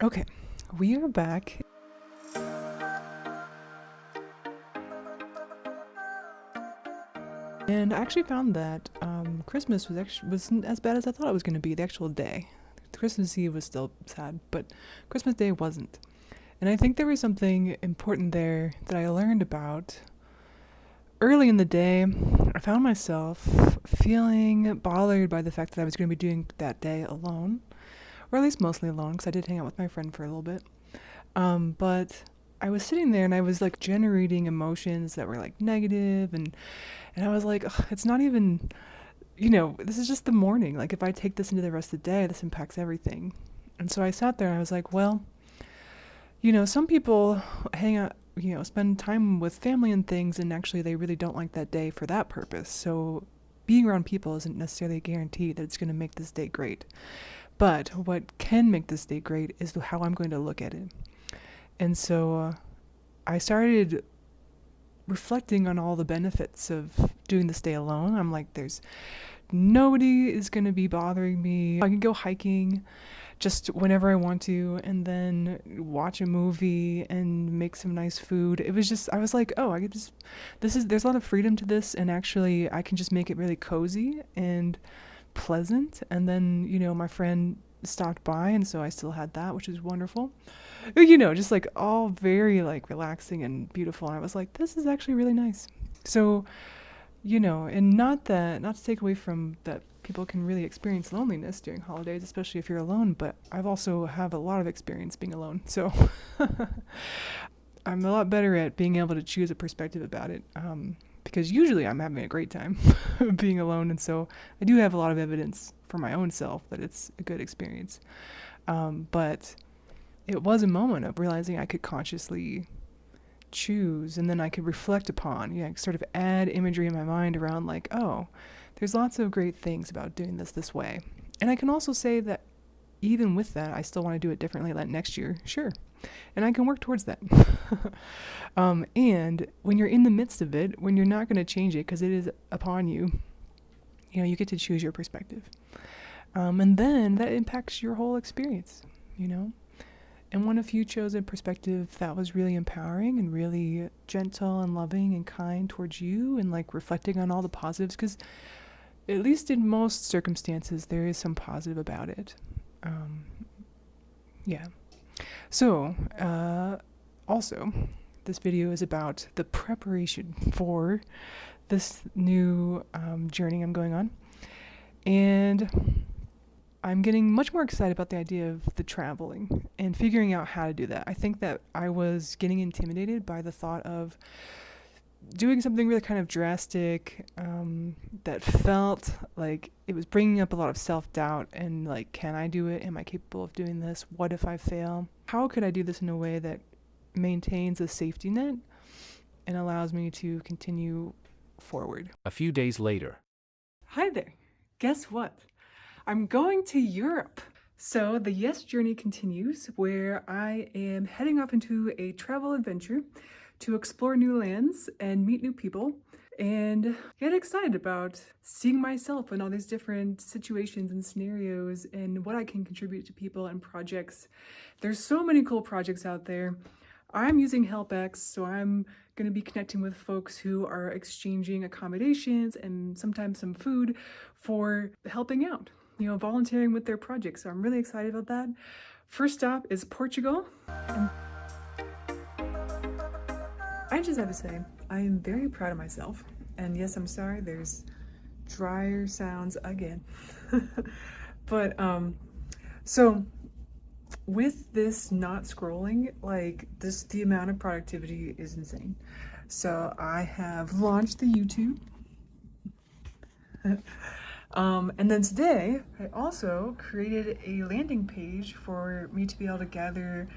Okay, we are back. And I actually found that Christmas wasn't as bad as I thought it was going to be the actual day. Christmas Eve was still sad, but Christmas Day wasn't. And I think there was something important there that I learned about. Early in the day, I found myself feeling bothered by the fact that I was going to be doing that day alone, or at least mostly alone, because I did hang out with my friend for a little bit. But I was sitting there and I was like generating emotions that were like negative, and I was like, "Ugh, it's not even, this is just the morning. Like if I take this into the rest of the day, this impacts everything." And so I sat there and I was like, well, some people hang out, spend time with family and things, and actually they really don't like that day for that purpose. So being around people isn't necessarily a guarantee that it's going to make this day great. But what can make this day great is how I'm going to look at it. And so I started reflecting on all the benefits of doing this day alone. I'm like, there's nobody is going to be bothering me. I can go hiking just whenever I want to, and then watch a movie and make some nice food. It was just, I was like, oh, I could just, there's a lot of freedom to this, and actually I can just make it really cozy and pleasant. And then, my friend stopped by, and so I still had that, which is wonderful. Just like all very like relaxing and beautiful. And I was like, this is actually really nice. So, and not to take away from that people can really experience loneliness during holidays, especially if you're alone, but I've also have a lot of experience being alone. So I'm a lot better at being able to choose a perspective about it. Because usually I'm having a great time being alone. And so I do have a lot of evidence for my own self that it's a good experience. But it was a moment of realizing I could consciously choose, and then I could reflect upon, sort of add imagery in my mind around like, oh, there's lots of great things about doing this way. And I can also say that even with that, I still want to do it differently like next year, sure. And I can work towards that. And when you're in the midst of it, when you're not going to change it because it is upon you, you get to choose your perspective. And then that impacts your whole experience, And what if you chose a perspective that was really empowering and really gentle and loving and kind towards you, and like reflecting on all the positives? Because at least in most circumstances, there is some positive about it. Yeah. So, also, this video is about the preparation for this new journey I'm going on. And I'm getting much more excited about the idea of the traveling and figuring out how to do that. I think that I was getting intimidated by the thought of doing something really kind of drastic, that felt like it was bringing up a lot of self-doubt and like, can I do it? Am I capable of doing this? What if I fail? How could I do this in a way that maintains a safety net and allows me to continue forward? A few days later. Hi there. Guess what? I'm going to Europe. So the Yes journey continues, where I am heading off into a travel adventure to explore new lands and meet new people and get excited about seeing myself in all these different situations and scenarios and what I can contribute to people and projects. There's so many cool projects out there. I'm using HelpX, so I'm going to be connecting with folks who are exchanging accommodations and sometimes some food for helping out, volunteering with their projects. So I'm really excited about that. First stop is Portugal. And I just have to say, I am very proud of myself. And yes, I'm sorry, there's dryer sounds again. But, so with this not scrolling, the amount of productivity is insane. So I have launched the YouTube. And then today, I also created a landing page for me to be able to gather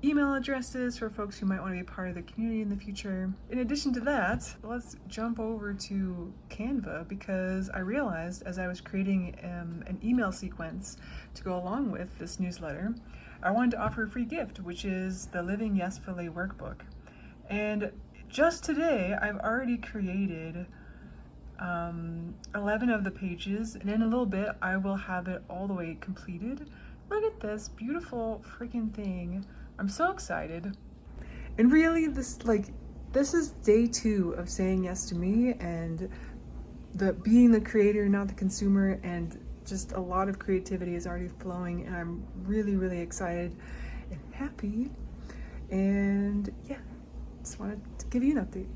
email addresses for folks who might want to be part of the community in the future. In addition to that, let's jump over to Canva, because I realized as I was creating an email sequence to go along with this newsletter, I wanted to offer a free gift, which is the Living Yesfully workbook. And just today, I've already created 11 of the pages, and in a little bit I will have it all the way completed Look at this beautiful freaking thing. I'm so excited. And really, this is day 2 of saying yes to me and the being the creator, not the consumer, and just a lot of creativity is already flowing, and I'm really, really excited and happy. And yeah, just wanted to give you an update.